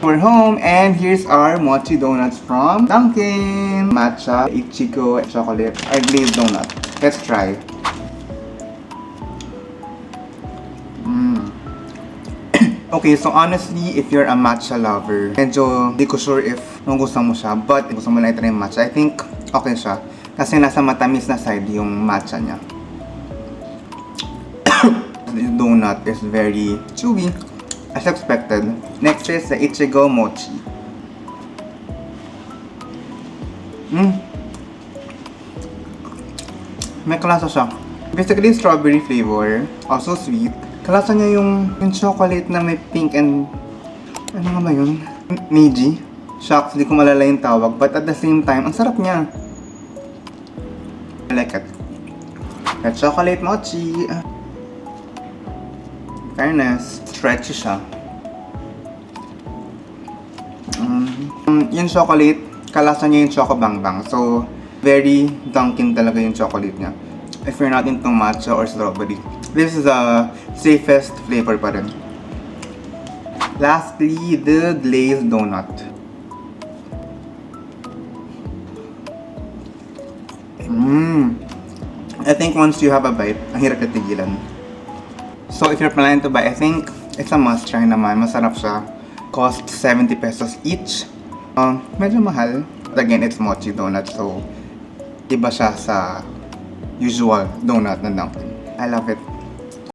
We're home, and here's our mochi donuts from Dunkin'. Matcha, Ichigo, chocolate, or glazed donut. Let's try. Okay, so honestly, if you're a matcha lover, medyo di ko sure if gusto mo siya, but gusto mo lang i-try yung matcha, I think okay siya. Kasi nasa matamis na side yung matcha niya. The donut is very chewy, as expected. Next is the Ichigo Mochi. May klasa siya. Basically, strawberry flavor, also sweet. Kalasa niya yung chocolate na may pink and... ano nga ba yun? Meiji. Shocks, di ko malala yung tawag. But at the same time, ang sarap niya. I like it. The chocolate mochi. Fairness, stretchy siya. Yung chocolate, kalasa niya yung Choco Bang Bang. So, very Dunkin' talaga yung chocolate niya. If you're not into matcha or strawberry, this is the safest flavor pa rin. Lastly, the glazed donut. I think once you have a bite, ang hirap titigilan. So if you're planning to buy, I think it's a must try naman. Masarap siya. Cost 70 pesos each. Medyo mahal. But again, it's mochi donut, so iba siya sa usual donut na Dunkin'. I love it.